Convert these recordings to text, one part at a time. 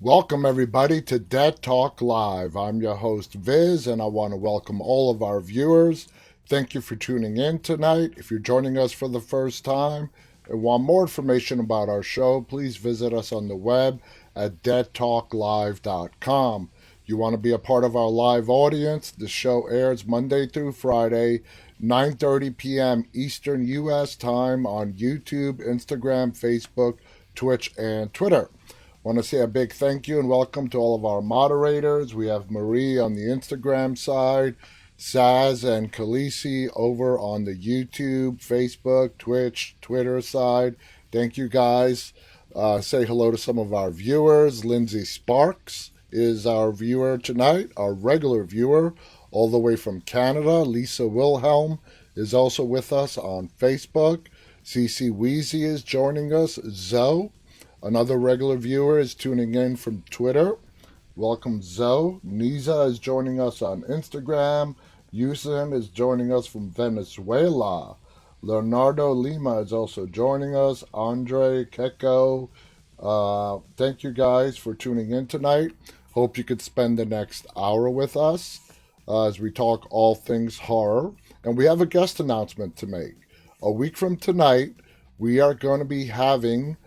Welcome, everybody, to Dead Talk Live. I'm your host, Viz, and I want to welcome all of our viewers. Thank you for tuning in tonight. If you're joining us for the first time and want more information about our show, please visit us on the web at deadtalklive.com. You want to be a part of our live audience? The show airs Monday through Friday, 9:30 p.m. Eastern U.S. time on YouTube, Instagram, Facebook, Twitch, and Twitter. Want to say a big thank you and welcome to all of our moderators. We have Marie on the Instagram side, Saz and Khaleesi over on the YouTube, Facebook, Twitch, Twitter side. Thank you guys. Say hello to some of our viewers. Lindsay Sparks is our viewer tonight, our regular viewer, all the way from Canada. Lisa Wilhelm is also with us on Facebook. Cece Weezy is joining us. Zoe, another regular viewer, is tuning in from Twitter. Welcome, Zoe. Niza is joining us on Instagram. Yusin is joining us from Venezuela. Leonardo Lima is also joining us. Andre Keko. Thank you guys for tuning in tonight. Hope you could spend the next hour with us as we talk all things horror. And we have a guest announcement to make. A week from tonight, we are going to be having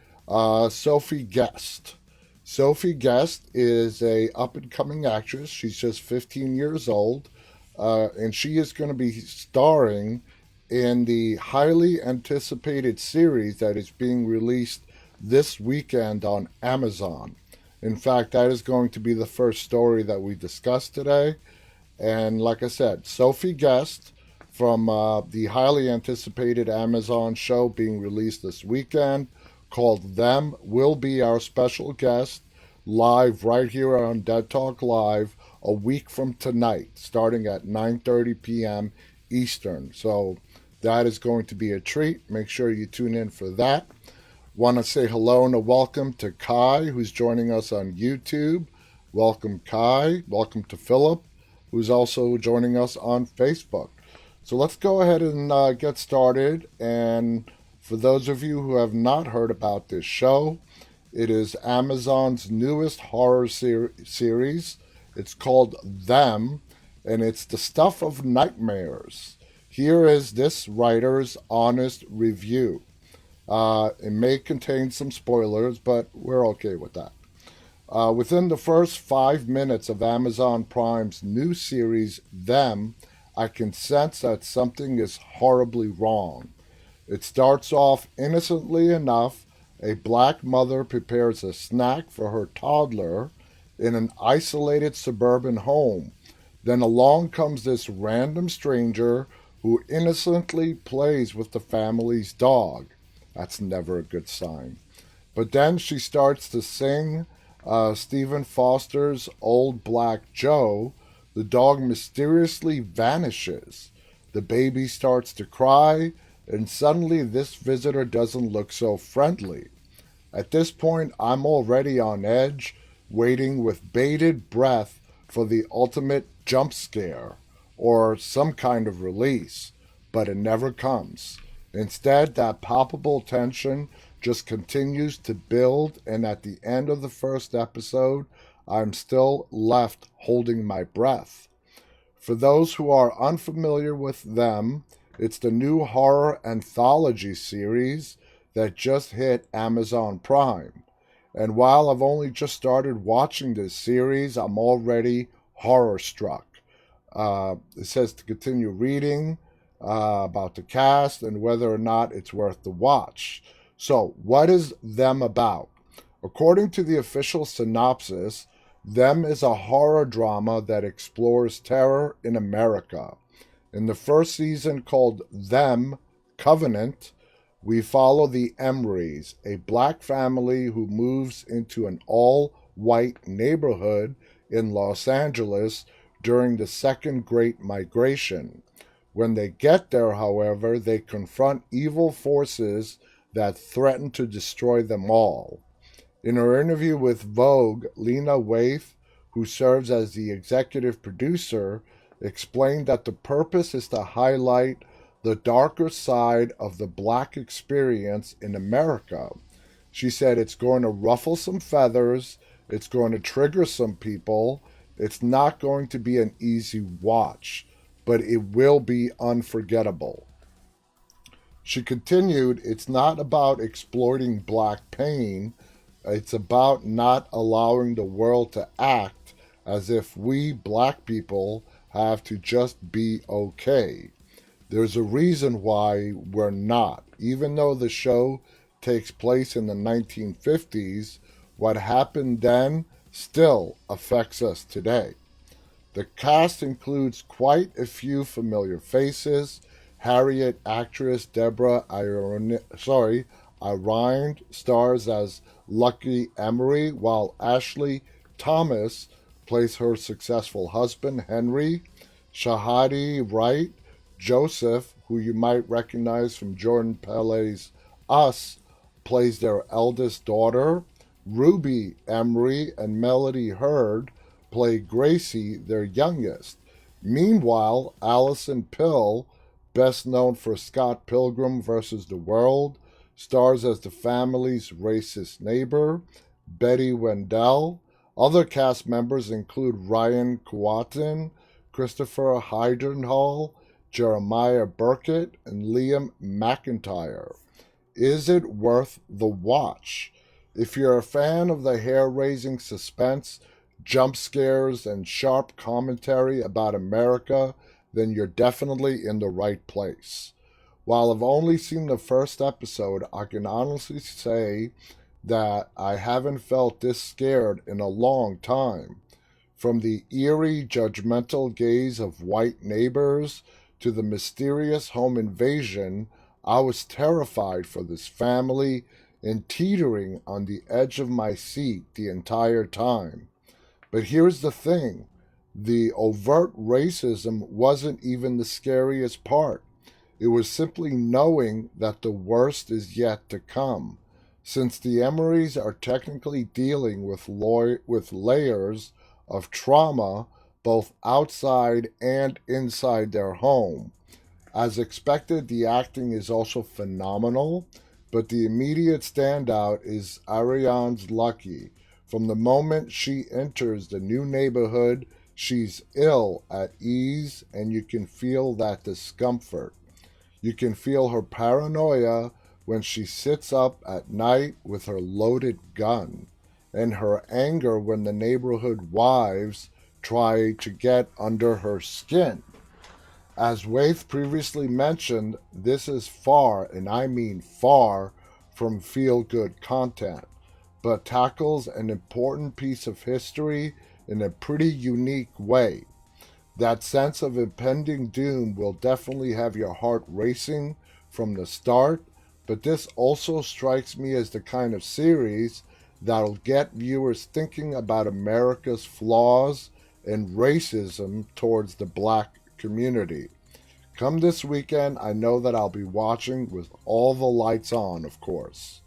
Sophie Guest. Sophie Guest is a up-and-coming actress. She's just 15 years old, and she is going to be starring in the highly anticipated series that is being released this weekend on Amazon. In fact, that is going to be the first story that we discuss today. And like I said, Sophie Guest from the highly anticipated Amazon show being released this weekend called Them will be our special guest live right here on Dead Talk Live a week from tonight, starting at 9:30 p.m. Eastern. So that is going to be a treat. Make sure you tune in for that. Want to say hello and a welcome to Kai, who's joining us on YouTube. Welcome, Kai. Welcome to Philip, who's also joining us on Facebook. So let's go ahead and get started. And for those of you who have not heard about this show, it is Amazon's newest horror series. It's called Them, and it's the stuff of nightmares. Here is this writer's honest review. It may contain some spoilers, but we're okay with that. Within the first 5 minutes of Amazon Prime's new series, Them, I can sense that something is horribly wrong. It starts off innocently enough. A black mother prepares a snack for her toddler in an isolated suburban home. Then along comes this random stranger who innocently plays with the family's dog. That's never a good sign. But then she starts to sing Stephen Foster's Old Black Joe. The dog mysteriously vanishes. The baby starts to cry, and suddenly this visitor doesn't look so friendly. At this point, I'm already on edge, waiting with bated breath for the ultimate jump scare or some kind of release, but it never comes. Instead, that palpable tension just continues to build, and at the end of the first episode, I'm still left holding my breath. For those who are unfamiliar with Them, it's the new horror anthology series that just hit Amazon Prime. And while I've only just started watching this series, I'm already horror struck. It says to continue reading about the cast and whether or not it's worth the watch. So, what is Them about? According to the official synopsis, Them is a horror drama that explores terror in America. In the first season, called Them Covenant, we follow the Emerys, a black family who moves into an all-white neighborhood in Los Angeles during the Second Great Migration. When they get there, however, they confront evil forces that threaten to destroy them all. In her interview with Vogue, Lena Waithe, who serves as the executive producer, explained that the purpose is to highlight the darker side of the black experience in America. She said it's going to ruffle some feathers It's going to trigger some people. It's not going to be an easy watch, but it will be unforgettable. She continued, it's not about exploiting black pain, it's about not allowing the world to act as if we black people have to just be okay. There's a reason why we're not. Even though the show takes place in the 1950s, what happened then still affects us today. The cast includes quite a few familiar faces. Harriet actress Deborah Irine stars as Lucky Emery, while Ashley Thomas plays her successful husband, Henry. Shahadi Wright Joseph, who you might recognize from Jordan Peele's Us, plays their eldest daughter. Ruby Emery and Melody Hurd play Gracie, their youngest. Meanwhile, Allison Pill, best known for Scott Pilgrim vs. the World, stars as the family's racist neighbor, Betty Wendell. Other cast members include Ryan Kwanten, Christopher Heidenhall, Jeremiah Burkett, and Liam McIntyre. Is it worth the watch? If you're a fan of the hair-raising suspense, jump scares, and sharp commentary about America, then you're definitely in the right place. While I've only seen the first episode, I can honestly say that I haven't felt this scared in a long time. From the eerie, judgmental gaze of white neighbors to the mysterious home invasion, I was terrified for this family and teetering on the edge of my seat the entire time. But here's the thing, the overt racism wasn't even the scariest part. It was simply knowing that the worst is yet to come. Since the Emerys are technically dealing with layers of trauma both outside and inside their home. As expected, the acting is also phenomenal, but the immediate standout is Ariane's Lucky. From the moment she enters the new neighborhood, she's ill at ease, and you can feel that discomfort. You can feel her paranoia when she sits up at night with her loaded gun, and her anger when the neighborhood wives try to get under her skin. As Waith previously mentioned, this is far, and I mean far, from feel good content, but tackles an important piece of history in a pretty unique way. That sense of impending doom will definitely have your heart racing from the start, but this also strikes me as the kind of series that'll get viewers thinking about America's flaws and racism towards the black community. Come this weekend, I know that I'll be watching with all the lights on, of course.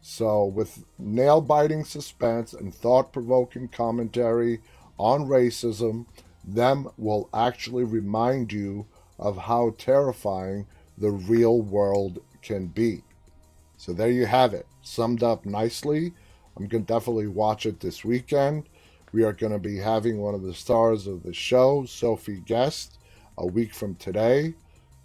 So, with nail biting suspense and thought provoking commentary on racism, them will actually remind you of how terrifying the real world can be. So, there you have it, summed up nicely. I'm going to definitely watch it this weekend. We are going to be having one of the stars of the show, Sophie Guest, a week from today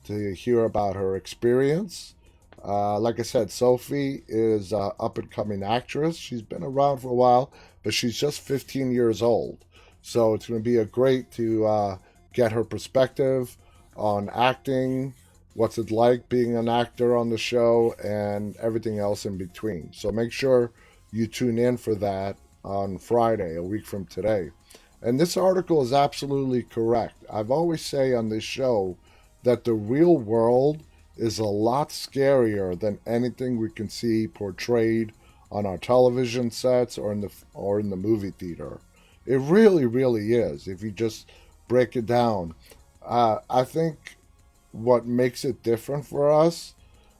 to hear about her experience. Like I said, Sophie is an up-and-coming actress. She's been around for a while, but she's just 15 years old. So it's going to be a great to get her perspective on acting, what's it like being an actor on the show, and everything else in between. So make sure you tune in for that on Friday, a week from today. And this article is absolutely correct. I've always say on this show that the real world is a lot scarier than anything we can see portrayed on our television sets or in the movie theater. It really, really is. If you just break it down, I think what makes it different for us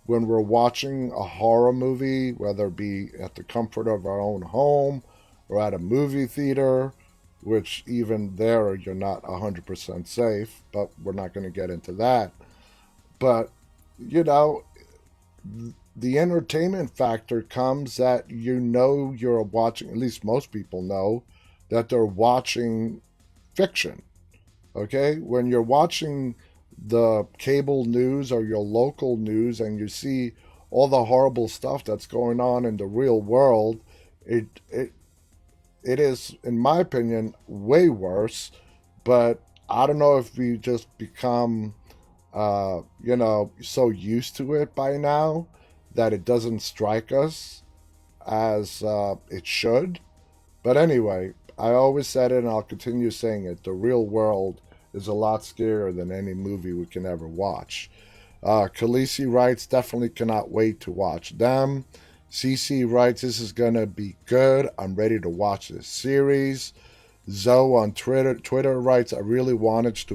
when we're watching a horror movie, whether it be at the comfort of our own home or at a movie theater, which even there you're not 100% safe, but we're not going to get into that. But, you know, the entertainment factor comes that you're watching, at least most people know, that they're watching fiction. Okay? When you're watching the cable news or your local news and you see all the horrible stuff that's going on in the real world, it it it is, in my opinion, way worse. But I don't know if we just become, so used to it by now that it doesn't strike us as it should. But anyway, I always said it and I'll continue saying it. The real world is a lot scarier than any movie we can ever watch. Khaleesi writes, definitely cannot wait to watch them. CC writes, this is going to be good. I'm ready to watch this series. Zoe on Twitter writes, I really wanted to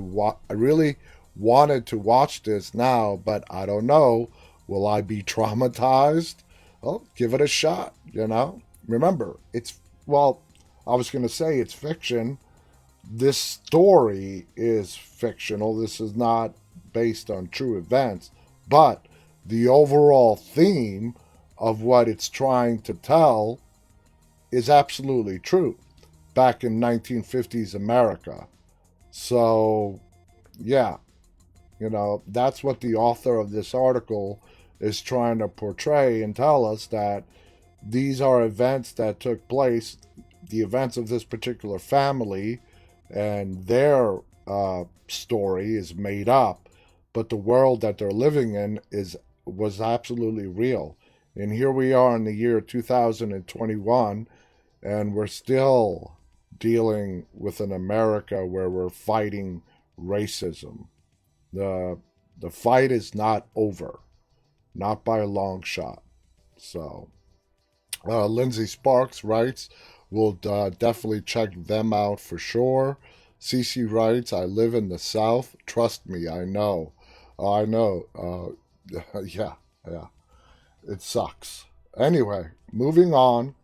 watch this now, but I don't know. Will I be traumatized? Well, give it a shot, you know? Remember, well, I was going to say it's fiction. This story is fictional. This is not based on true events, but the overall theme of what it's trying to tell is absolutely true back in 1950s America. So, yeah, that's what the author of this article is trying to portray and tell us, that these are events that took place, the events of this particular family, and their story is made up, but the world that they're living in was absolutely real. And here we are in the year 2021, and we're still dealing with an America where we're fighting racism. The the fight is not over, not by a long shot. So, Lindsay Sparks writes, we'll definitely check them out for sure. Cece writes, I live in the South. Trust me, I know. I know. Yeah, yeah. It sucks. Anyway, moving on.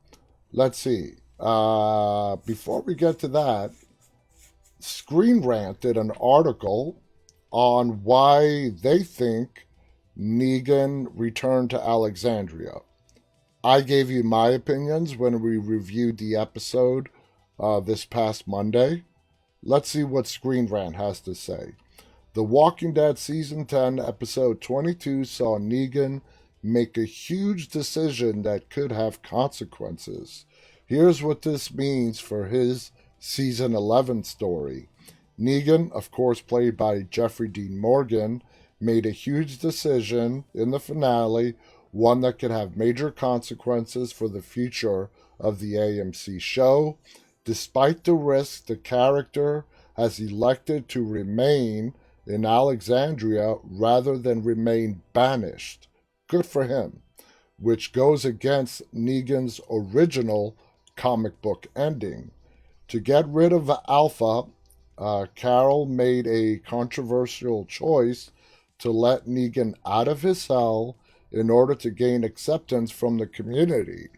Let's see. Before we get to that, Screen Rant did an article on why they think Negan returned to Alexandria. I gave you my opinions when we reviewed the episode this past Monday. Let's see what Screen Rant has to say. The Walking Dead Season 10, Episode 22 saw Negan make a huge decision that could have consequences. Here's what this means for his Season 11 story. Negan, of course played by Jeffrey Dean Morgan, made a huge decision in the finale, one that could have major consequences for the future of the AMC show. Despite the risk, the character has elected to remain in Alexandria rather than remain banished. Good for him. Which goes against Negan's original comic book ending. To get rid of Alpha, Carol made a controversial choice to let Negan out of his cell in order to gain acceptance from the community.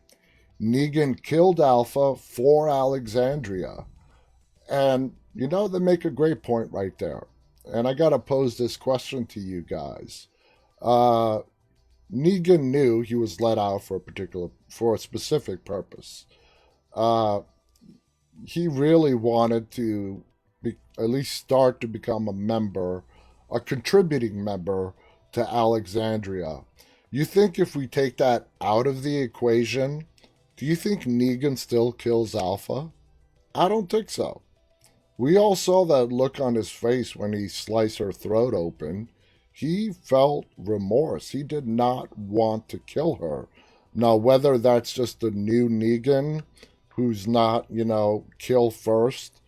Negan killed Alpha for Alexandria. And, they make a great point right there. And I got to pose this question to you guys. Negan knew he was let out for a specific purpose. He really wanted to at least start to become a contributing member to Alexandria. You think if we take that out of the equation, do you think Negan still kills Alpha? I don't think so. We all saw that look on his face when he sliced her throat open. He felt remorse. He did not want to kill her. Now, whether that's just the new Negan who's not, kill first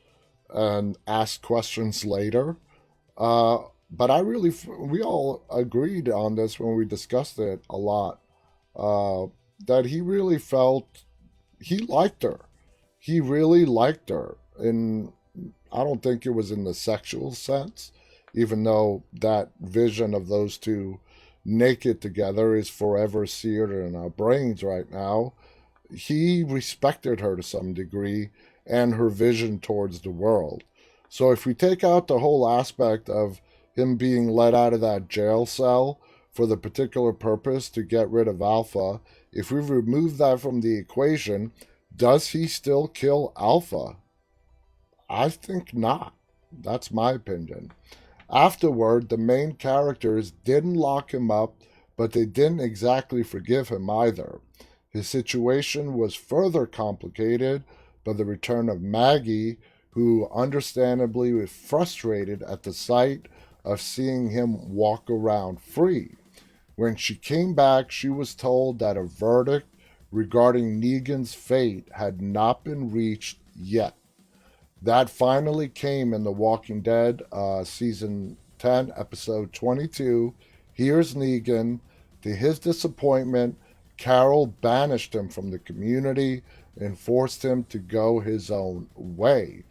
and ask questions later. But we all agreed on this when we discussed it a lot, that he really felt he liked her. He really liked her. And I don't think it was in the sexual sense, even though that vision of those two naked together is forever seared in our brains right now. He respected her to some degree and her vision towards the world. So if we take out the whole aspect of him being let out of that jail cell for the particular purpose to get rid of Alpha, if we remove that from the equation, does he still kill Alpha? I think not. That's my opinion. Afterward, the main characters didn't lock him up, but they didn't exactly forgive him either. His situation was further complicated by the return of Maggie, who understandably was frustrated at the sight of seeing him walk around free. When she came back, she was told that a verdict regarding Negan's fate had not been reached yet. That finally came in The Walking Dead, season 10, episode 22. Here's Negan. To his disappointment, Carol banished him from the community and forced him to go his own way.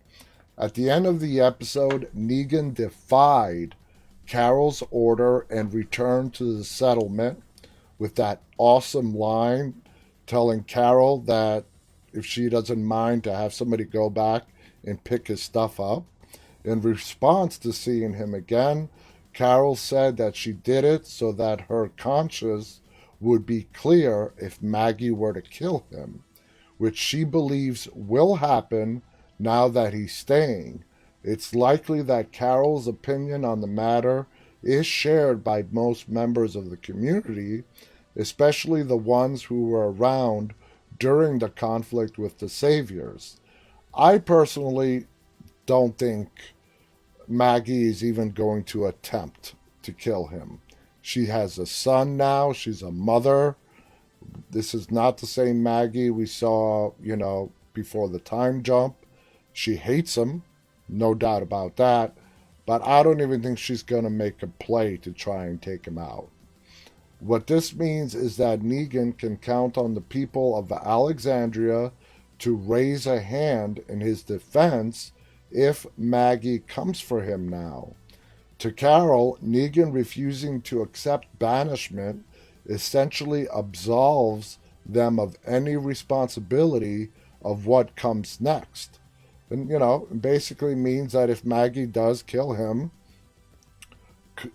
At the end of the episode, Negan defied Carol's order and returned to the settlement with that awesome line telling Carol that if she doesn't mind to have somebody go back and pick his stuff up. In response to seeing him again, Carol said that she did it so that her conscience would be clear if Maggie were to kill him, which she believes will happen now that he's staying. It's likely that Carol's opinion on the matter is shared by most members of the community, especially the ones who were around during the conflict with the Saviors. I personally don't think Maggie is even going to attempt to kill him. She has a son now, she's a mother. This is not the same Maggie we saw, before the time jump. She hates him, no doubt about that, but I don't even think she's going to make a play to try and take him out. What this means is that Negan can count on the people of Alexandria to raise a hand in his defense if Maggie comes for him now. To Carol, Negan refusing to accept banishment essentially absolves them of any responsibility of what comes next. And, it basically means that if Maggie does kill him,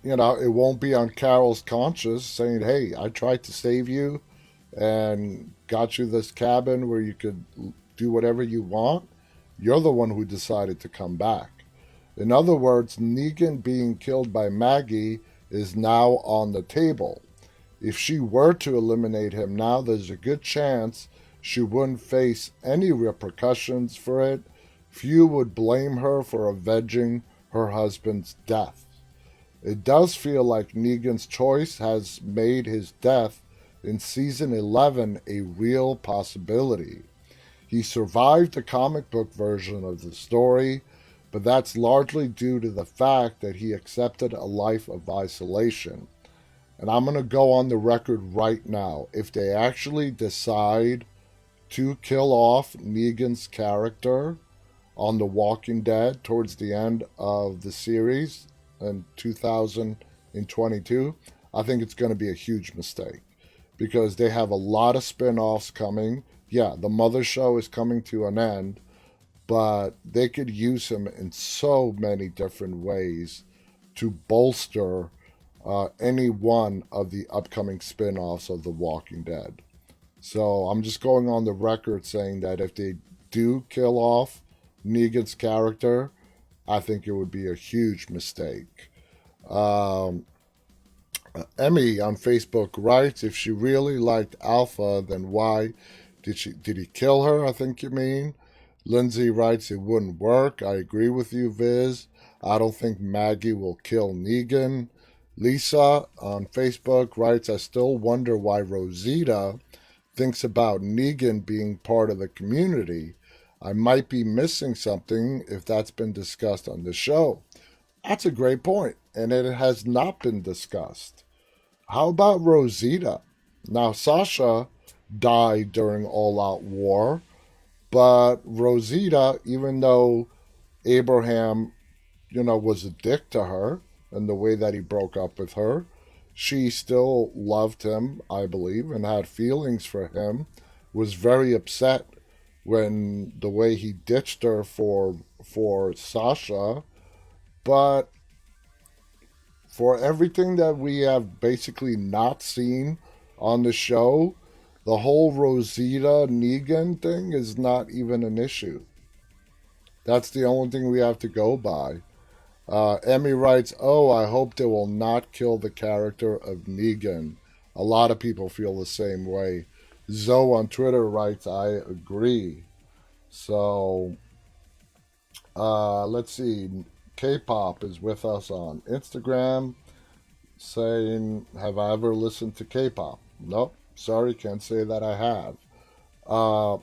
it won't be on Carol's conscience saying, hey, I tried to save you and got you this cabin where you could do whatever you want. You're the one who decided to come back. In other words, Negan being killed by Maggie is now on the table. If she were to eliminate him now, there's a good chance she wouldn't face any repercussions for it. Few would blame her for avenging her husband's death. It does feel like Negan's choice has made his death in season 11 a real possibility. He survived the comic book version of the story, but that's largely due to the fact that he accepted a life of isolation. And I'm going to go on the record right now. If they actually decide to kill off Negan's character on The Walking Dead towards the end of the series in 2022, I think it's going to be a huge mistake because they have a lot of spin-offs coming. Yeah, the Mother Show is coming to an end, but they could use him in so many different ways to bolster any one of the upcoming spin-offs of The Walking Dead. So I'm just going on the record saying that if they do kill off Negan's character, I think it would be a huge mistake. Emmy on Facebook writes, if she really liked Alpha, then why did he kill her, I think you mean? Lindsay writes, it wouldn't work. I agree with you, Viz. I don't think Maggie will kill Negan. Lisa on Facebook writes, I still wonder why Rosita thinks about Negan being part of the community. I might be missing something if that's been discussed on the show. That's a great point, and it has not been discussed. How about Rosita? Now, Sasha died during All Out War, but Rosita, even though Abraham, was a dick to her and the way that he broke up with her, she still loved him, I believe, and had feelings for him, was very upset when the way he ditched her for Sasha, but for everything that we have basically not seen on the show, the whole Rosita Negan thing is not even an issue. That's the only thing we have to go by. Emmy writes, "Oh, I hope they will not kill the character of Negan." A lot of people feel the same way. Zoe on Twitter writes, "I agree." So, let's see. K-pop is with us on Instagram, saying, "Have I ever listened to K-pop?" Nope. Sorry, can't say that I have.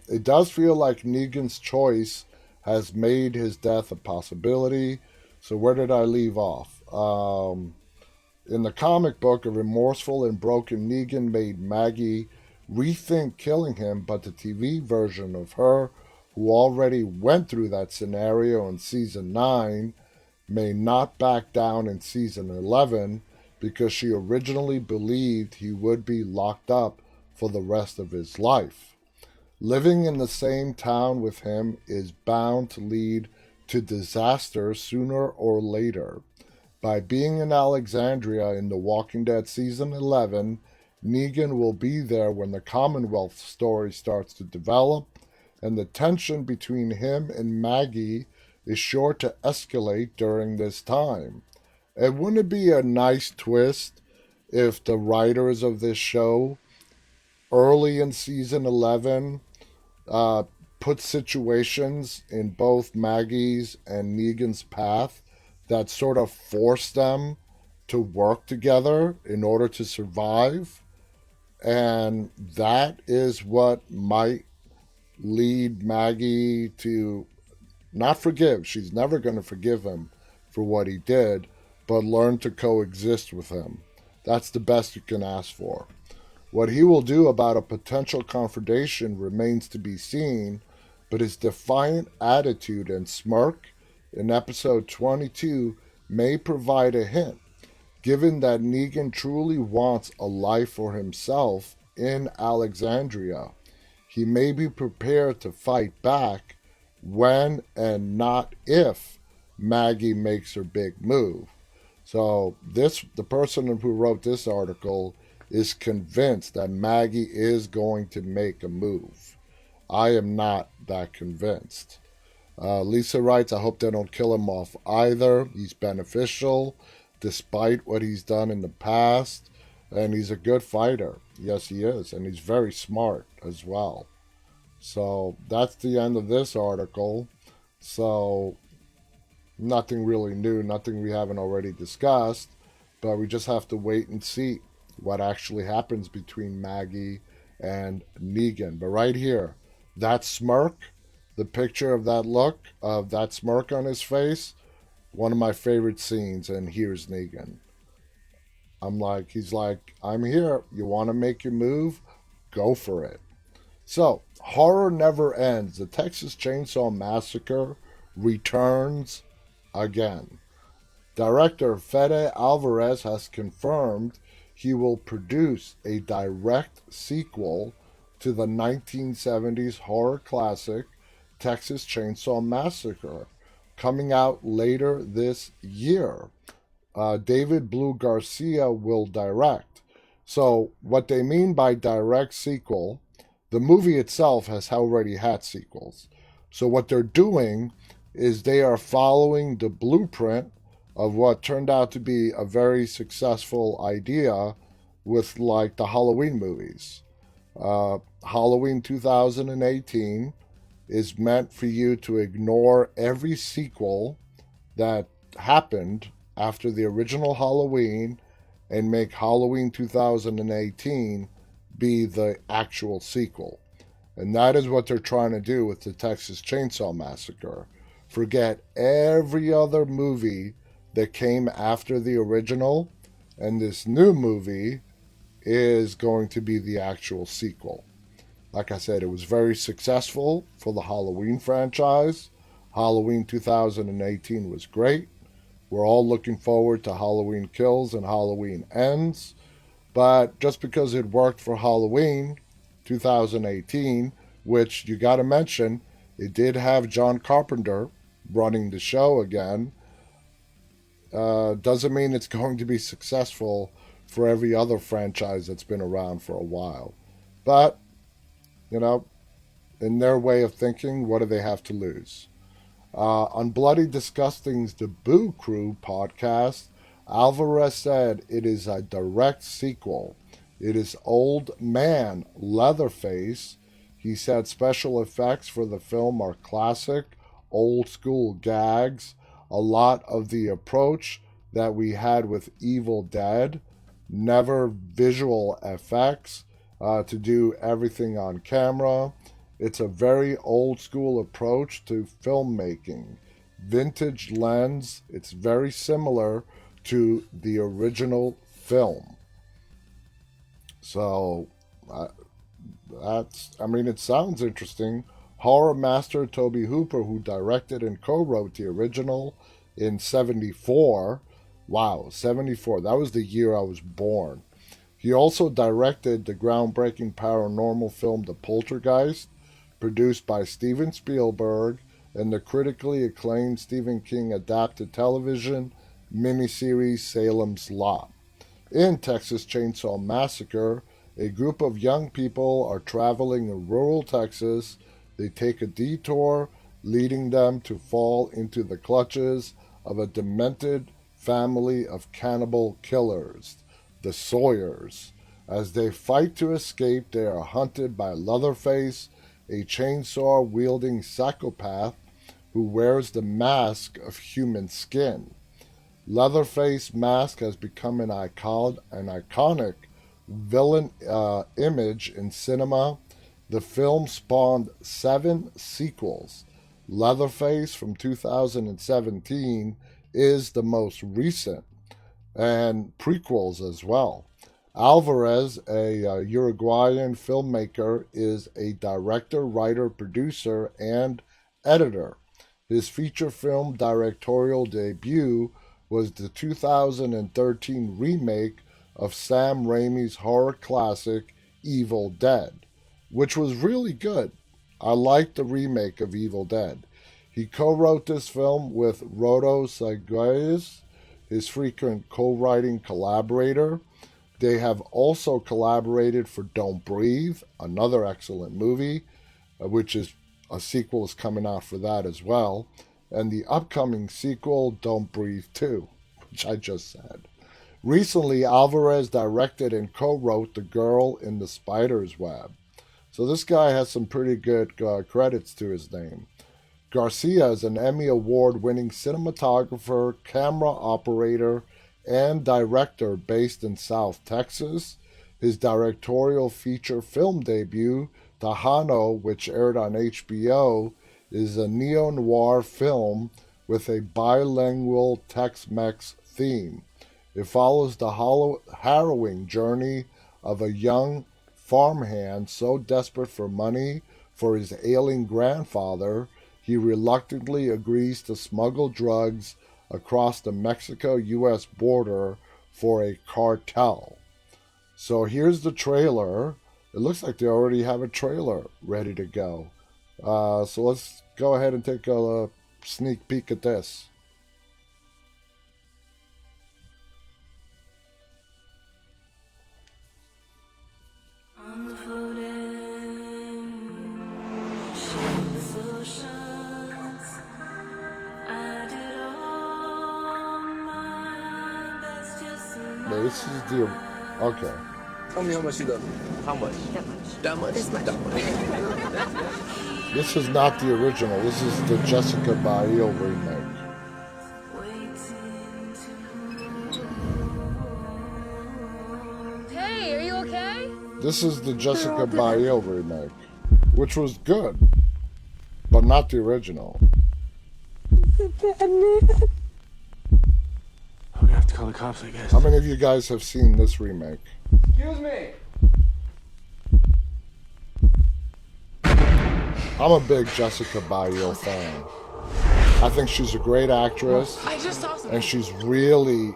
It does feel like Negan's choice has made his death a possibility. So where did I leave off? In the comic book, a remorseful and broken Negan made Maggie rethink killing him, but the TV version of her, who already went through that scenario in season 9, may not back down in season 11 because she originally believed he would be locked up for the rest of his life. Living in the same town with him is bound to lead to disaster sooner or later. By being in Alexandria in The Walking Dead season 11, Negan will be there when the Commonwealth story starts to develop, and the tension between him and Maggie is sure to escalate during this time. And wouldn't it be a nice twist if the writers of this show, early in season 11, uh, put situations in both Maggie's and Negan's path that sort of force them to work together in order to survive? And that is what might lead Maggie to not forgive. She's never going to forgive him for what he did, but learn to coexist with him. That's the best you can ask for. What he will do about a potential confrontation remains to be seen, but his defiant attitude and smirk in episode 22 may provide a hint, given that Negan truly wants a life for himself in Alexandria. He may be prepared to fight back when and not if Maggie makes her big move. So the person who wrote this article is convinced that Maggie is going to make a move. I am not that convinced. Lisa writes, "I hope they don't kill him off either. He's beneficial, despite what he's done in the past, and he's a good fighter." Yes, he is, and he's very smart as well. So that's the end of this article. So nothing really new, nothing we haven't already discussed, but we just have to wait and see what actually happens between Maggie and Negan. But right here, that smirk, the picture of that look, of that smirk on his face, one of my favorite scenes, and here's Negan. He's like, "I'm here. You want to make your move? Go for it." So, horror never ends. The Texas Chainsaw Massacre returns again. Director Fede Alvarez has confirmed he will produce a direct sequel to the 1970s horror classic Texas Chainsaw Massacre, coming out later this year. David Blue Garcia will direct. So, what they mean by direct sequel, the movie itself has already had sequels. So, what they're doing is they are following the blueprint of what turned out to be a very successful idea with like the Halloween movies. Halloween 2018 is meant for you to ignore every sequel that happened after the original Halloween and make Halloween 2018 be the actual sequel. And that is what they're trying to do with the Texas Chainsaw Massacre. Forget every other movie that came after the original, and this new movie is going to be the actual sequel. Like I said, it was very successful for the Halloween franchise. Halloween 2018 was great. We're all looking forward to Halloween Kills and Halloween Ends. But just because it worked for Halloween 2018, which you got to mention, it did have John Carpenter running the show again. doesn't mean it's going to be successful for every other franchise that's been around for a while. But, you know, in their way of thinking, what do they have to lose? On Bloody Disgusting's The Boo Crew podcast, Alvarez said it is a direct sequel. It is Old Man Leatherface. He said special effects for the film are classic, old school gags, a lot of the approach that we had with Evil Dead, never visual effects, to do everything on camera. It's a very old school approach to filmmaking. Vintage lens, it's very similar to the original film. So, it sounds interesting. Horror master Toby Hooper, who directed and co-wrote the original in 74. Wow, 74. That was the year I was born. He also directed the groundbreaking paranormal film The Poltergeist, produced by Steven Spielberg, and the critically acclaimed Stephen King adapted television miniseries Salem's Lot. In Texas Chainsaw Massacre, a group of young people are traveling in rural Texas. They take a detour, leading them to fall into the clutches of a demented family of cannibal killers, the Sawyers. As they fight to escape, they are hunted by Leatherface, a chainsaw-wielding psychopath who wears the mask of human skin. Leatherface mask has become an iconic villain image in cinema. The film spawned 7 sequels. Leatherface from 2017 is the most recent, and prequels as well. Alvarez, a Uruguayan filmmaker, is a director, writer, producer, and editor. His feature film directorial debut was the 2013 remake of Sam Raimi's horror classic Evil Dead, which was really good. I liked the remake of Evil Dead. He co-wrote this film with Rodo Segues, his frequent co-writing collaborator. They have also collaborated for Don't Breathe, another excellent movie, which is a sequel is coming out for that as well, and the upcoming sequel, Don't Breathe 2, which I just said. Recently, Alvarez directed and co-wrote The Girl in the Spider's Web. So this guy has some pretty good credits to his name. Garcia is an Emmy Award-winning cinematographer, camera operator, and director based in South Texas. His directorial feature film debut, Tejano, which aired on HBO, is a neo-noir film with a bilingual Tex-Mex theme. It follows the harrowing journey of a young farmhand so desperate for money for his ailing grandfather, he reluctantly agrees to smuggle drugs across the Mexico-U.S. border for a cartel. So here's the trailer. It looks like they already have a trailer ready to go. So let's go ahead and take a sneak peek at this. This is the... Okay. Tell me how much you love me. How much? That much. That much. This is not the original. This is the Jessica Biel remake. Hey, are you okay? This is the Jessica Biel remake, which was good, but not the original. I'm gonna have to call the cops, I guess. How many of you guys have seen this remake? Excuse me. I'm a big Jessica Biel fan. I think she's a great actress, I just saw something. and she's really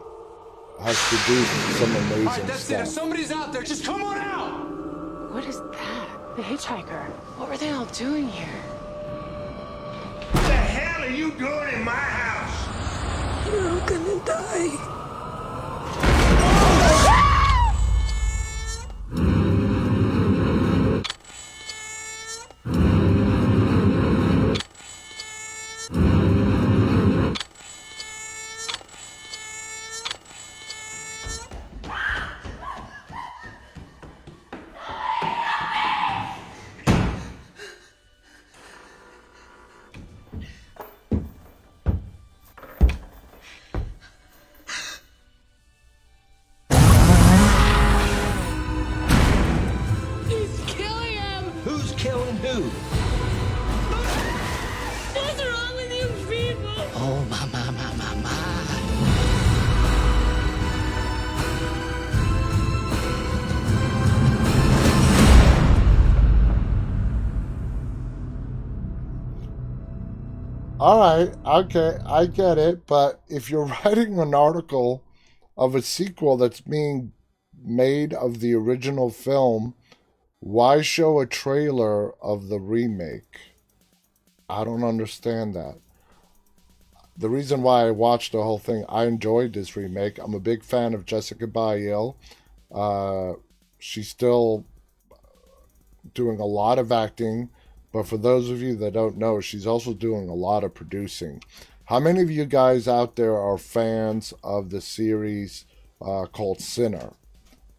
has produced some amazing That's stuff. it. If somebody's out there, just come on out. What is that? The hitchhiker. What were they all doing here? What the hell are you doing in my house? You gonna die. He's killing him! Who's killing who? What's wrong with you people? Oh, my. All right, okay, I get it, but if you're writing an article of a sequel that's being made of the original film, why show a trailer of the remake? I don't understand that. The reason why I watched the whole thing, I enjoyed this remake. I'm a big fan of Jessica Biel. Uh, she's still doing a lot of acting, but for those of you that don't know, she's also doing a lot of producing. How many of you guys out there are fans of the series called Sinner?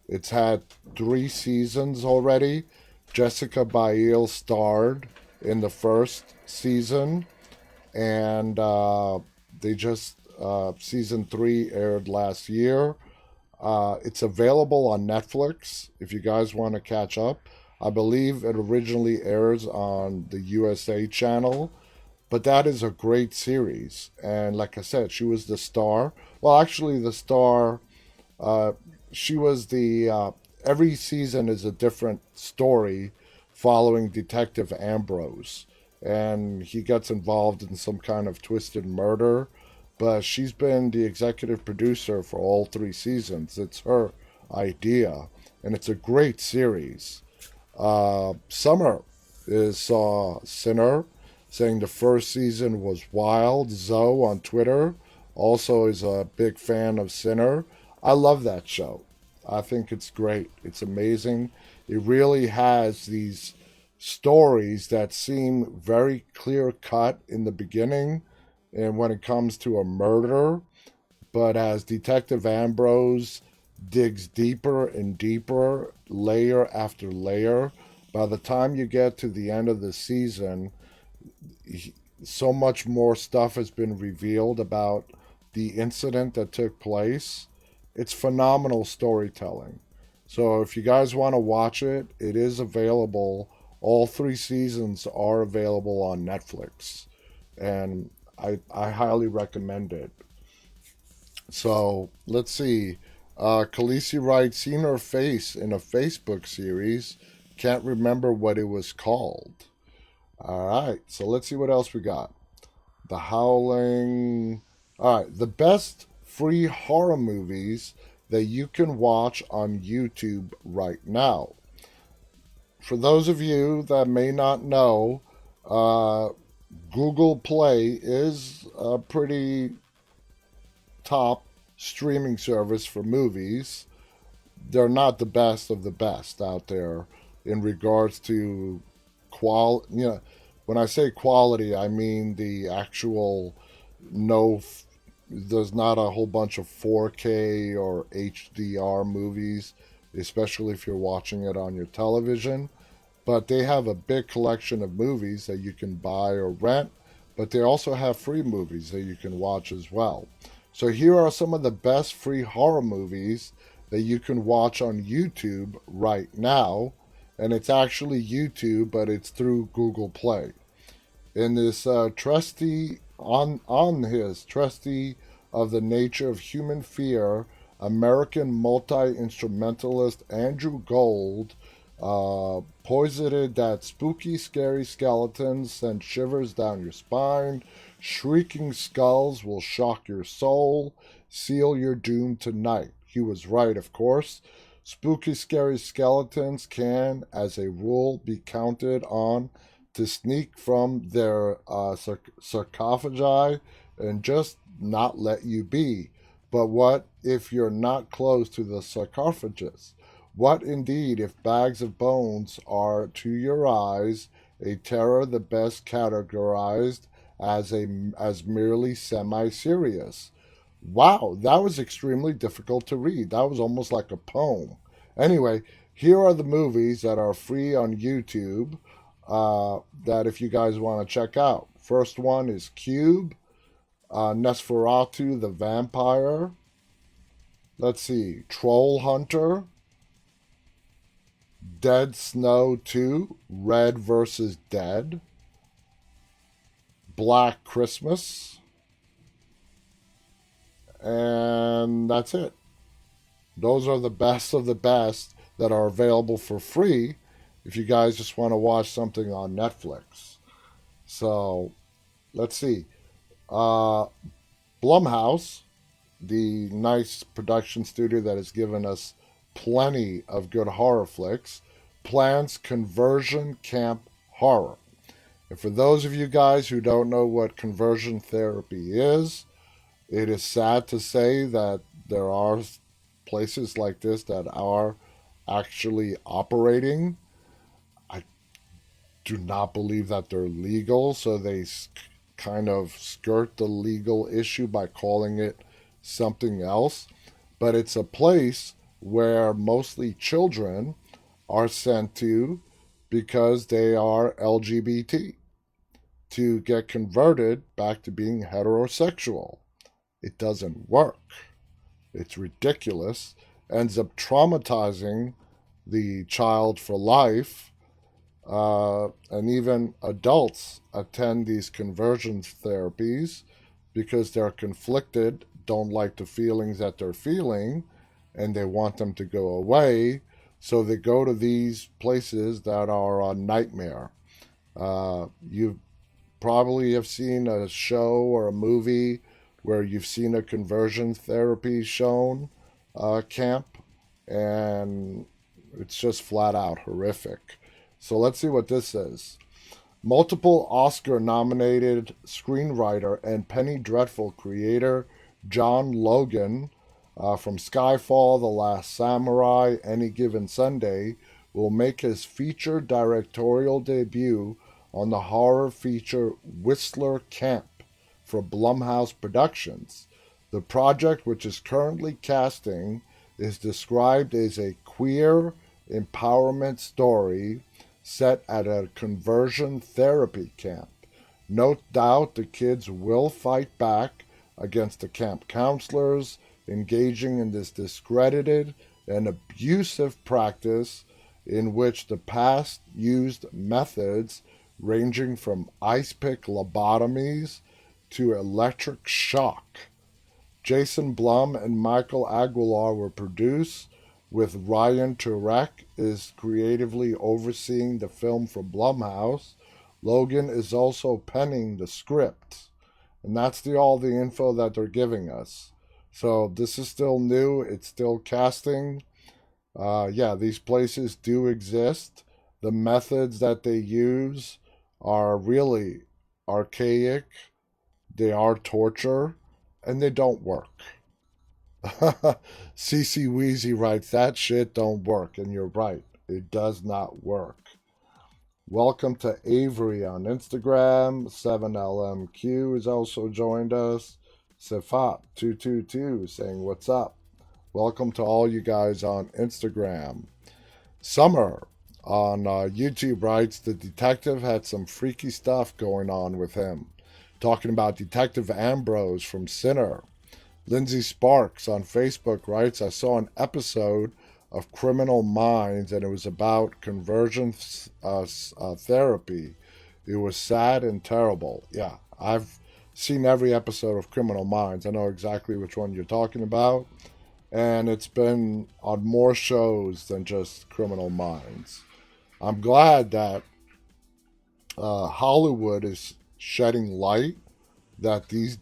It's had 3 seasons already. Jessica Biel starred in the first season, and they just season 3 aired last year. It's available on Netflix if you guys want to catch up. I believe it originally airs on the USA channel, but that is a great series. And like I said, she was the star. Well, actually, the star, uh, she was the. Every season is a different story following Detective Ambrose. And he gets involved in some kind of twisted murder. But she's been the executive producer for all 3 seasons. It's her idea. And it's a great series. Summer saw Sinner, saying the first season was wild. Zoe on Twitter also is a big fan of Sinner. I love that show. I think it's great. It's amazing. It really has these stories that seem very clear cut in the beginning and when it comes to a murder, but as Detective Ambrose digs deeper and deeper, layer after layer, by the time you get to the end of the season, so much more stuff has been revealed about the incident that took place. It's phenomenal storytelling. So if you guys want to watch it, it is available. All 3 seasons are available on Netflix. And I highly recommend it. So let's see. Khaleesi writes, seen her face in a Facebook series. Can't remember what it was called. All right, so let's see what else we got. The Howling. All right, the best free horror movies that you can watch on YouTube right now. For those of you that may not know, Google Play is a pretty top streaming service for movies. They're not the best of the best out there in regards to when I say quality, I mean the actual no. There's not a whole bunch of 4K or HDR movies, especially if you're watching it on your television. But they have a big collection of movies that you can buy or rent, but they also have free movies that you can watch as well. So here are some of the best free horror movies that you can watch on YouTube right now. And it's actually YouTube, but it's through Google Play. In this trustee on his trustee of the nature of human fear, American multi-instrumentalist Andrew Gold posited that spooky, scary skeletons send shivers down your spine, shrieking skulls will shock your soul, seal your doom tonight. He was right, of course. Spooky, scary skeletons can, as a rule, be counted on to sneak from their sarcophagi and just not let you be. But what if you're not close to the sarcophagus? What indeed if bags of bones are to your eyes a terror the best categorized as merely semi-serious? Wow, that was extremely difficult to read. That was almost like a poem. Anyway, here are the movies that are free on YouTube that if you guys want to check out. First one is Cube, Nosferatu the Vampire. Let's see, Troll Hunter, Dead Snow 2, Red versus Dead, Black Christmas, and that's it. Those are the best of the best that are available for free if you guys just want to watch something on Netflix. So, let's see. Blumhouse, the nice production studio that has given us plenty of good horror flicks, plans Conversion Camp Horror. And for those of you guys who don't know what conversion therapy is, it is sad to say that there are places like this that are actually operating. I do not believe that they're legal, so they kind of skirt the legal issue by calling it something else. But it's a place where mostly children are sent to because they are LGBT to get converted back to being heterosexual. It doesn't work. It's ridiculous. Ends up traumatizing the child for life. And even adults attend these conversion therapies because they're conflicted, don't like the feelings that they're feeling, and they want them to go away. So they go to these places that are a nightmare. You probably have seen a show or a movie where you've seen a conversion therapy shown camp, and it's just flat out horrific. So let's see what this is. Multiple Oscar-nominated screenwriter and Penny Dreadful creator John Logan from Skyfall, The Last Samurai, Any Given Sunday will make his feature directorial debut on the horror feature Whistler Camp for Blumhouse Productions. The project, which is currently casting, is described as a queer empowerment story set at a conversion therapy camp. No doubt the kids will fight back against the camp counselors engaging in this discredited and abusive practice in which the past used methods ranging from ice pick lobotomies to electric shock. Jason Blum and Michael Aguilar will produce, with Ryan Turek is creatively overseeing the film for Blumhouse. Logan is also penning the script. And that's all the info that they're giving us. So this is still new. It's still casting. These places do exist. The methods that they use are really archaic. They are torture. And they don't work. CC Weezy writes, that shit don't work. And you're right. It does not work. Welcome to Avery on Instagram. 7LMQ has also joined us. Sefat222 saying, what's up? Welcome to all you guys on Instagram. Summer on YouTube writes, the detective had some freaky stuff going on with him. Talking about Detective Ambrose from Sinner. Lindsay Sparks on Facebook writes, I saw an episode of Criminal Minds and it was about conversion therapy. It was sad and terrible. Yeah, I've seen every episode of Criminal Minds. I know exactly which one you're talking about. And it's been on more shows than just Criminal Minds. I'm glad that Hollywood is shedding light that these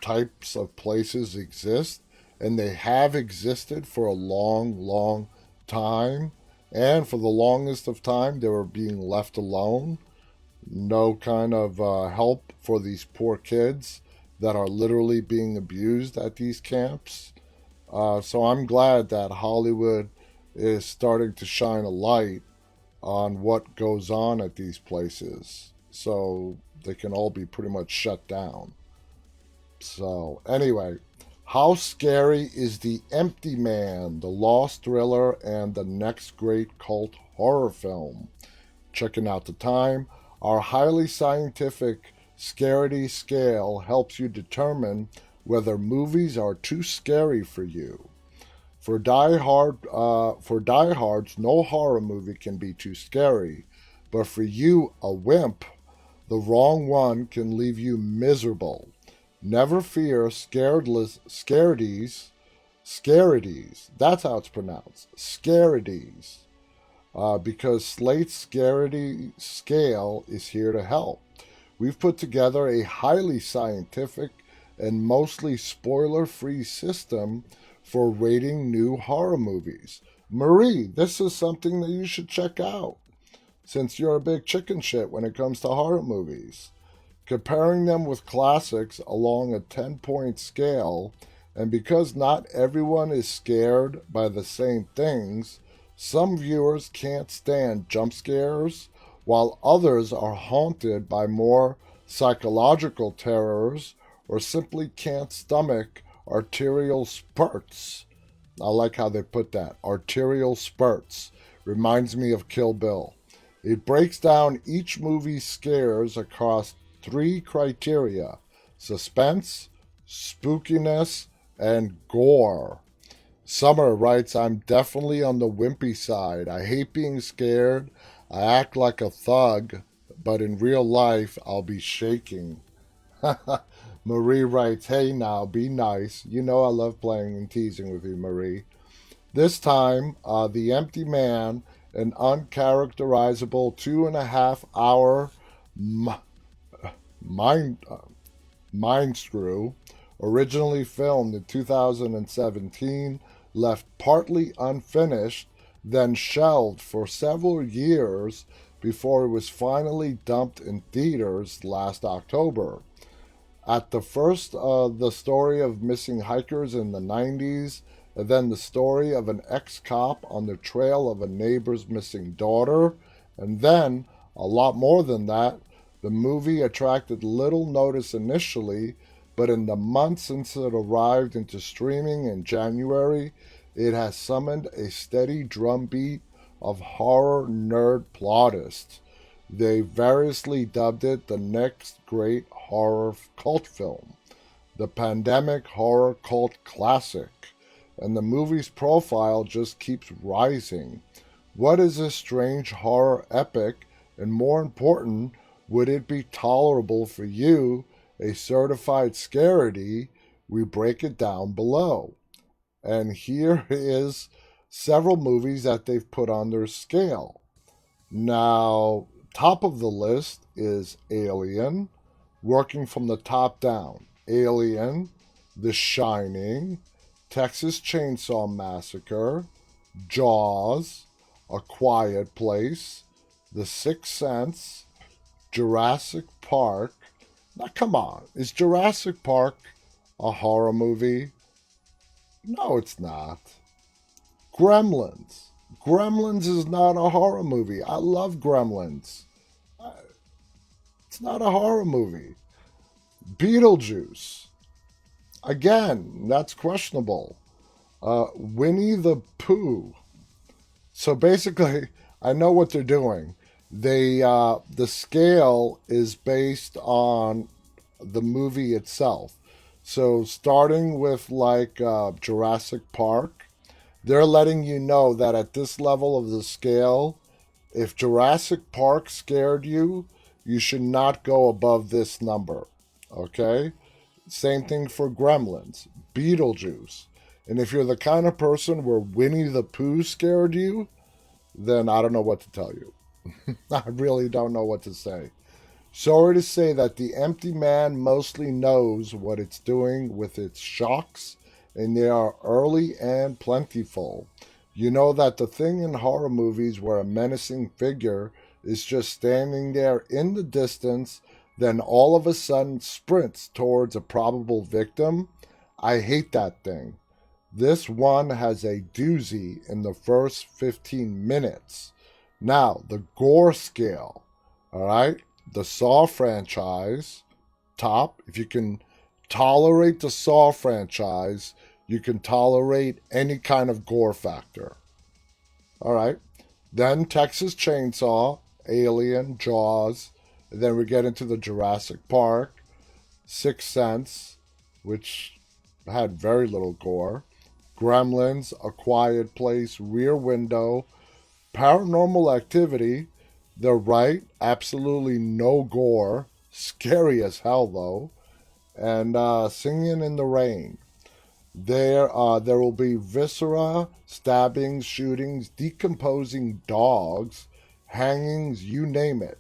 types of places exist, and they have existed for a long, long time. And for the longest of time, they were being left alone. No kind of help for these poor kids. that are literally being abused at these camps. So I'm glad that Hollywood is starting to shine a light on what goes on at these places so they can all be pretty much shut down. So, anyway, how scary is The Empty Man, the lost thriller, and the next great cult horror film? Checking out the time. Our highly scientific Scaredy scale helps you determine whether movies are too scary for you. For diehards, no horror movie can be too scary. But for you, a wimp, the wrong one can leave you miserable. Never fear, Scarides, that's how it's pronounced, Scarides, because Slate's Scaredy scale is here to help. We've put together a highly scientific and mostly spoiler-free system for rating new horror movies. Marie, this is something that you should check out, since you're a big chicken shit when it comes to horror movies. Comparing them with classics along a 10-point scale, and because not everyone is scared by the same things, some viewers can't stand jump scares, while others are haunted by more psychological terrors or simply can't stomach arterial spurts. I like how they put that. Arterial spurts. Reminds me of Kill Bill. It breaks down each movie's scares across 3 criteria: suspense, spookiness, and gore. Summer writes, I'm definitely on the wimpy side. I hate being scared. I act like a thug, but in real life, I'll be shaking. Marie writes, hey now, be nice. You know I love playing and teasing with you, Marie. This time, The Empty Man, an uncharacterizable 2.5 hour mind screw, originally filmed in 2017, left partly unfinished, then shelved for several years before it was finally dumped in theaters last October. At the first, the story of missing hikers in the 90s, and then the story of an ex-cop on the trail of a neighbor's missing daughter, and then, a lot more than that, the movie attracted little notice initially, but in the months since it arrived into streaming in January, it has summoned a steady drumbeat of horror nerd plautists. They variously dubbed it the next great horror cult film, the pandemic horror cult classic, and the movie's profile just keeps rising. What is this strange horror epic, and more important, would it be tolerable for you, a certified scaredy? We break it down below. And here is several movies that they've put on their scale. Now, top of the list is Alien, working from the top down. Alien, The Shining, Texas Chainsaw Massacre, Jaws, A Quiet Place, The Sixth Sense, Jurassic Park. Now, come on. Is Jurassic Park a horror movie? No, it's not. Gremlins. Gremlins is not a horror movie. I love Gremlins. It's not a horror movie. Beetlejuice. Again, that's questionable. Winnie the Pooh. So basically, I know what they're doing. The scale is based on the movie itself. So starting with like Jurassic Park, they're letting you know that at this level of the scale, if Jurassic Park scared you, you should not go above this number. Okay? Same thing for Gremlins, Beetlejuice. And if you're the kind of person where Winnie the Pooh scared you, then I don't know what to tell you. I really don't know what to say. Sorry to say that The Empty Man mostly knows what it's doing with its shocks, and they are early and plentiful. You know that the thing in horror movies where a menacing figure is just standing there in the distance, then all of a sudden sprints towards a probable victim. I hate that thing. This one has a doozy in the first 15 minutes. Now, the gore scale, all right? The Saw franchise, top. If you can tolerate the Saw franchise, you can tolerate any kind of gore factor. All right. Then Texas Chainsaw, Alien, Jaws. And then we get into the Jurassic Park, Sixth Sense, which had very little gore. Gremlins, A Quiet Place, Rear Window, Paranormal Activity. They're right. Absolutely no gore. Scary as hell, though. And Singing in the Rain. There will be viscera, stabbings, shootings, decomposing dogs, hangings, you name it.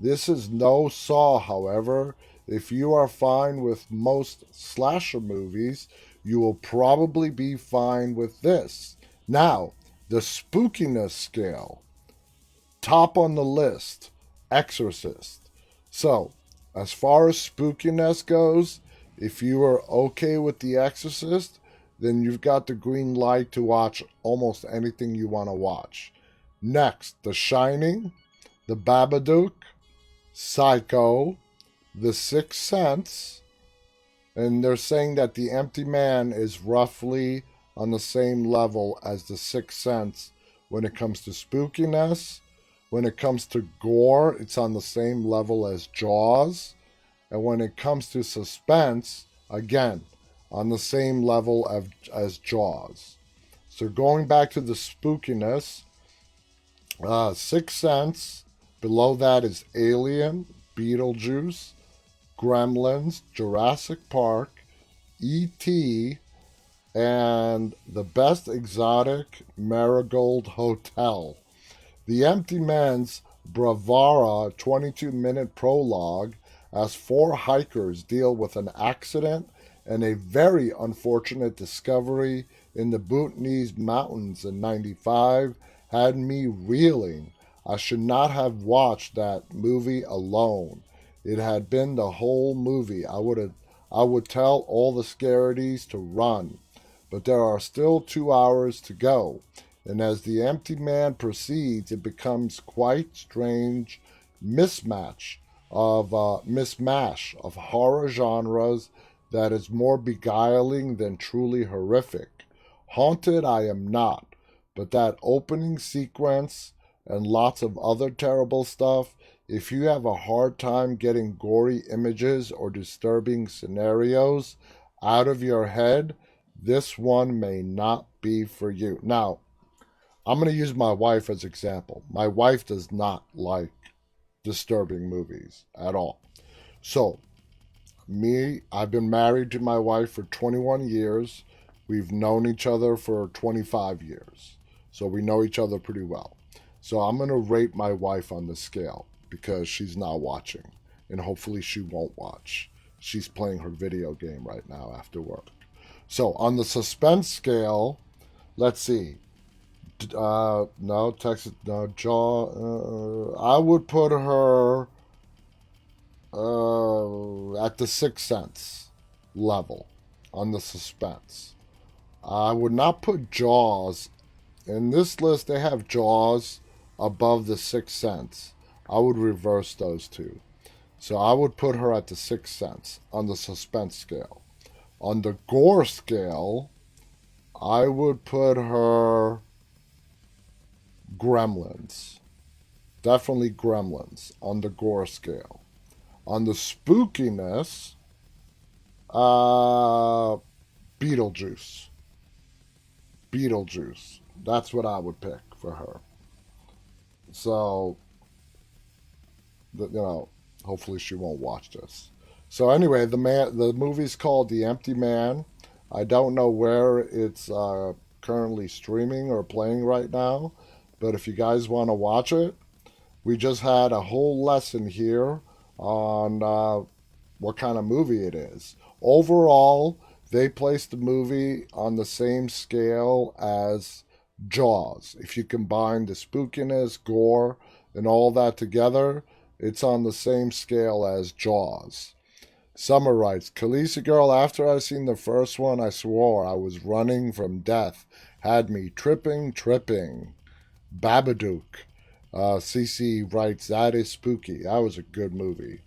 This is no Saw, however. If you are fine with most slasher movies, you will probably be fine with this. Now, the spookiness scale. Top on the list, Exorcist. So, as far as spookiness goes, if you are okay with The Exorcist, then you've got the green light to watch almost anything you want to watch. Next, The Shining, The Babadook, Psycho, The Sixth Sense, and they're saying that The Empty Man is roughly on the same level as The Sixth Sense when it comes to spookiness. When it comes to gore, it's on the same level as Jaws. And when it comes to suspense, again, on the same level as Jaws. So going back to the spookiness, Sixth Sense, below that is Alien, Beetlejuice, Gremlins, Jurassic Park, E.T., and The Best Exotic, Marigold Hotel. The Empty Man's Bravura 22-minute prologue as 4 hikers deal with an accident and a very unfortunate discovery in the Bhutanese mountains in '95 had me reeling. I should not have watched that movie alone. It had been the whole movie. I would tell all the scarities to run. But there are still 2 hours to go. And as The Empty Man proceeds, it becomes quite strange mismatch of horror genres that is more beguiling than truly horrific. Haunted I am not, but that opening sequence and lots of other terrible stuff, if you have a hard time getting gory images or disturbing scenarios out of your head, this one may not be for you. Now, I'm going to use my wife as example. My wife does not like disturbing movies at all. So, I've been married to my wife for 21 years. We've known each other for 25 years. So we know each other pretty well. So I'm going to rate my wife on the scale because she's not watching. And hopefully she won't watch. She's playing her video game right now after work. So on the suspense scale, let's see. I would put her at the Sixth Sense level on the suspense. I would not put Jaws. In this list, they have Jaws above the Sixth Sense. I would reverse those two. So I would put her at the Sixth Sense on the suspense scale. On the gore scale, I would put her Gremlins. Definitely Gremlins on the gore scale. On the spookiness, Beetlejuice. Beetlejuice. That's what I would pick for her. So, hopefully she won't watch this. So anyway, the movie's called The Empty Man. I don't know where it's currently streaming or playing right now, but if you guys want to watch it, we just had a whole lesson here on what kind of movie it is. Overall, they placed the movie on the same scale as Jaws. If you combine the spookiness, gore, and all that together, it's on the same scale as Jaws. Summer writes, Khaleesi girl, after I seen the first one, I swore I was running from death. Had me tripping. Babadook. CC writes, that is spooky. That was a good movie.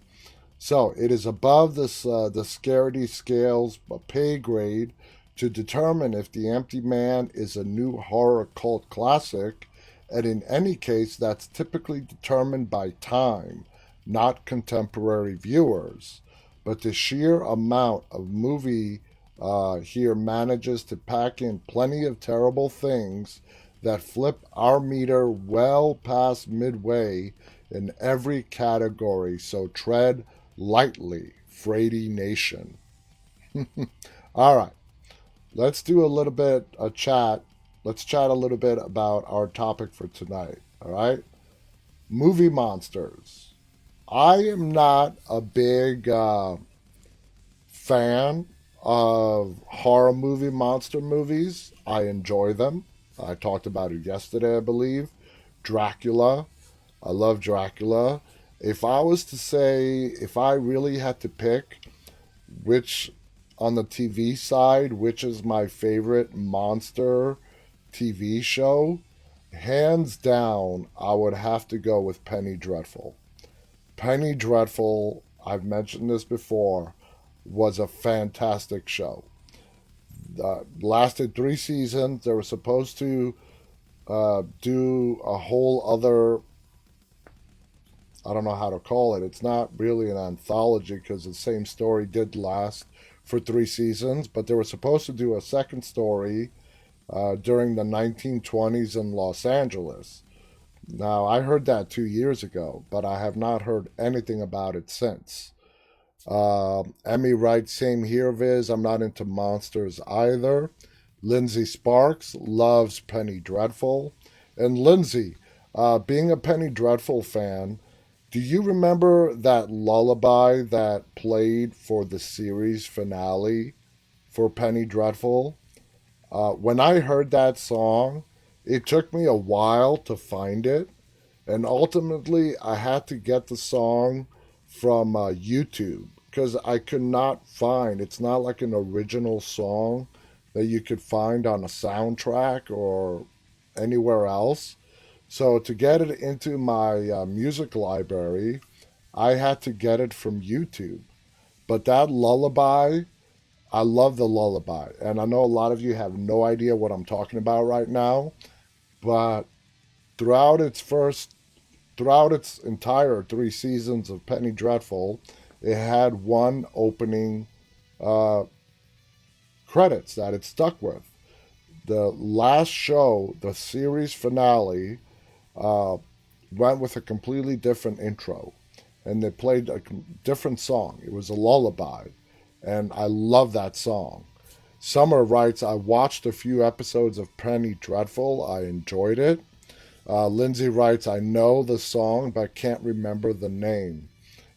So it is above the scaredy scales pay grade to determine if The Empty Man is a new horror cult classic, and in any case, that's typically determined by time, not contemporary viewers. But the sheer amount of movie here manages to pack in plenty of terrible things that flip our meter well past midway in every category, so tread lightly, Frady Nation. All right, let's do a little bit of chat. Let's chat a little bit about our topic for tonight, all right? Movie monsters. I am not a big fan of horror movie monster movies. I enjoy them. I talked about it yesterday, I believe. Dracula. I love Dracula. If I was to say, if I really had to pick which, on the TV side, which is my favorite monster TV show, hands down, I would have to go with Penny Dreadful. Penny Dreadful, I've mentioned this before, was a fantastic show. Lasted 3 seasons. They were supposed to do a whole other, I don't know how to call it. It's not really an anthology because the same story did last for 3 seasons, but they were supposed to do a second story during the 1920s in Los Angeles. Now, I heard that 2 years ago, but I have not heard anything about it since. Emmy writes, same here, Viz. I'm not into monsters either. Lindsay Sparks loves Penny Dreadful. And Lindsay, being a Penny Dreadful fan, do you remember that lullaby that played for the series finale for Penny Dreadful? When I heard that song, it took me a while to find it. And ultimately, I had to get the song from YouTube because I could not find, it's not like an original song that you could find on a soundtrack or anywhere else. So to get it into my music library, I had to get it from YouTube. But that lullaby, I love the lullaby. And I know a lot of you have no idea what I'm talking about right now. But throughout its entire 3 seasons of Penny Dreadful, it had one opening credits that it stuck with. The last show, the series finale, went with a completely different intro, and they played a different song. It was a lullaby, and I love that song. Summer writes, I watched a few episodes of Penny Dreadful. I enjoyed it. Lindsay writes, I know the song, but can't remember the name.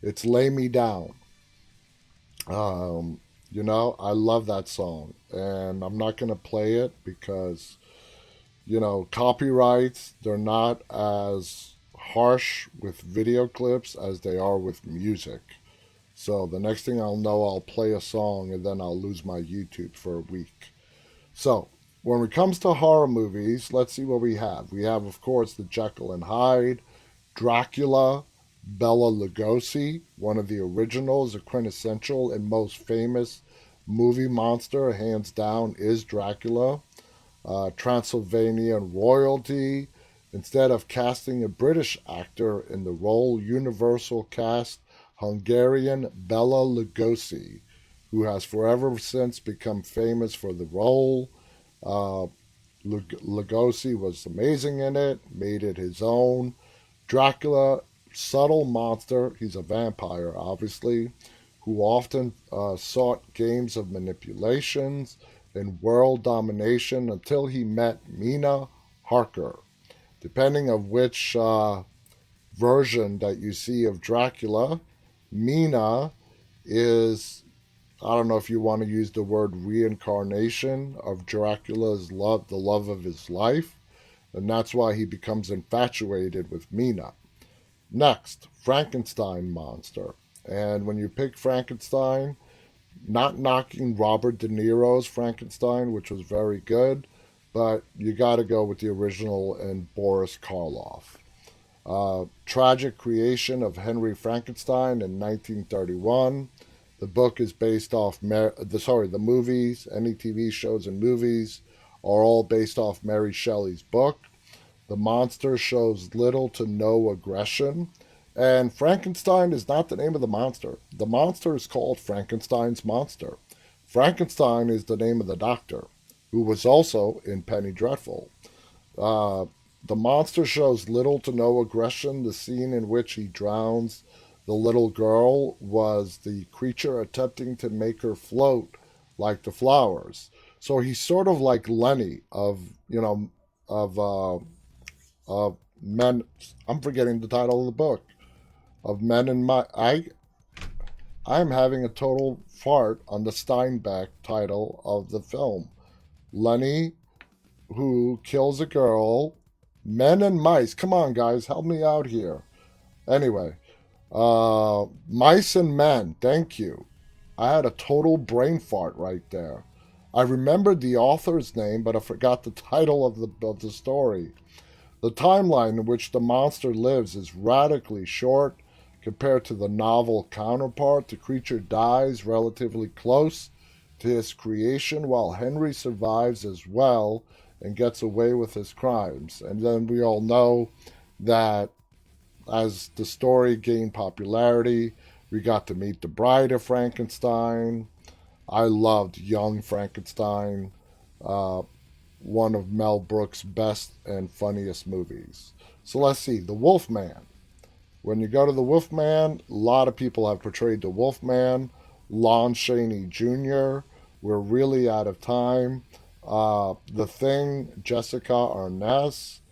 It's Lay Me Down. I love that song. And I'm not going to play it because, copyrights, they're not as harsh with video clips as they are with music. So the next thing I'll know, I'll play a song and then I'll lose my YouTube for a week. So when it comes to horror movies, let's see what we have. We have, of course, the Jekyll and Hyde, Dracula, Bela Lugosi, one of the originals, a quintessential and most famous movie monster, hands down, is Dracula. Transylvanian royalty. Instead of casting a British actor in the role, Universal cast Hungarian Bela Lugosi, who has forever since become famous for the role. Lugosi was amazing in it, made it his own. Dracula, subtle monster, he's a vampire, obviously, who often sought games of manipulations and world domination until he met Mina Harker. Depending on which version that you see of Dracula, Mina is, I don't know if you want to use the word reincarnation of Dracula's love, the love of his life, and that's why he becomes infatuated with Mina. Next, Frankenstein monster. And when you pick Frankenstein, not knocking Robert De Niro's Frankenstein, which was very good, but you got to go with the original and Boris Karloff. Tragic creation of Henry Frankenstein in 1931. The book is based off the movies, any TV shows and movies are all based off Mary Shelley's book. The monster shows little to no aggression. And Frankenstein is not the name of the monster. The monster is called Frankenstein's monster. Frankenstein is the name of the doctor, who was also in Penny Dreadful. The monster shows little to no aggression. The scene in which he drowns the little girl was the creature attempting to make her float like the flowers. So he's sort of like Lenny of Men. I'm forgetting the title of the book. Of Men in My. I'm having a total fart on the Steinbeck title of the film. Lenny, who kills a girl. Men and Mice. Come on, guys, help me out here. Anyway, Mice and Men. Thank you. I had a total brain fart right there. I remembered the author's name, but I forgot the title of the story. The timeline in which the monster lives is radically short compared to the novel counterpart. The creature dies relatively close to his creation, while Henry survives as well and gets away with his crimes. And then we all know that as the story gained popularity, we got to meet the Bride of Frankenstein. I loved Young Frankenstein, one of Mel Brooks' best and funniest movies. So let's see, The Wolfman. When you go to The Wolfman, a lot of people have portrayed The Wolfman. Lon Chaney Jr. We're really out of time. The Thing, Jessica Arness.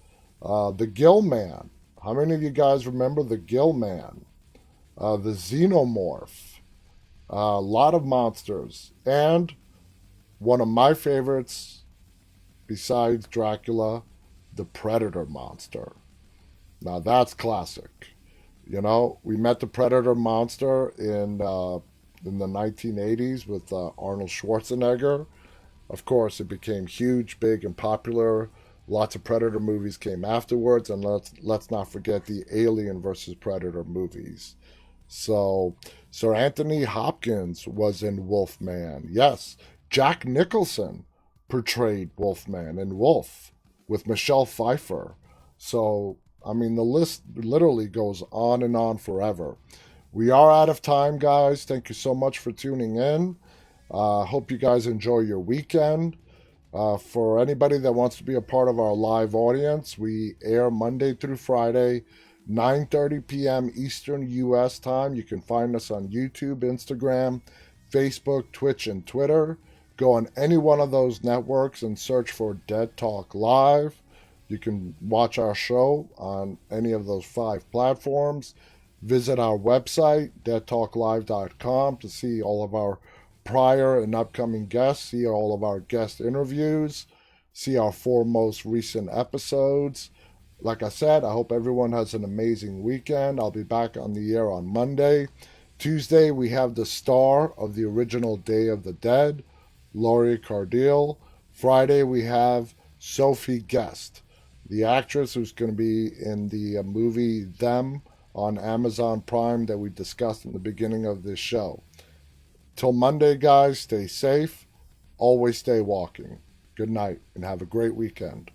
The Gill Man. How many of you guys remember The Gill Man? The Xenomorph. A lot of monsters. And one of my favorites, besides Dracula, the Predator monster. Now that's classic. You know, we met the Predator monster in the 1980s with Arnold Schwarzenegger. Of course, it became huge, big, and popular. Lots of Predator movies came afterwards, and let's not forget the Alien versus Predator movies. So, Sir Anthony Hopkins was in Wolfman. Yes, Jack Nicholson portrayed Wolfman in Wolf with Michelle Pfeiffer. So, I mean, the list literally goes on and on forever. We are out of time, guys. Thank you so much for tuning in. Hope you guys enjoy your weekend. For anybody that wants to be a part of our live audience, we air Monday through Friday, 9:30 p.m. Eastern U.S. time. You can find us on YouTube, Instagram, Facebook, Twitch, and Twitter. Go on any one of those networks and search for Dead Talk Live. You can watch our show on any of those 5 platforms. Visit our website, deadtalklive.com, to see all of our prior and upcoming guests, see all of our guest interviews, see our 4 most recent episodes. Like I said, I hope everyone has an amazing weekend. I'll be back on the air on Monday. Tuesday, we have the star of the original Day of the Dead, Laurie Cardille. Friday, we have Sophie Guest, the actress who's going to be in the movie Them on Amazon Prime that we discussed in the beginning of this show. Till Monday, guys, stay safe. Always stay walking. Good night and have a great weekend.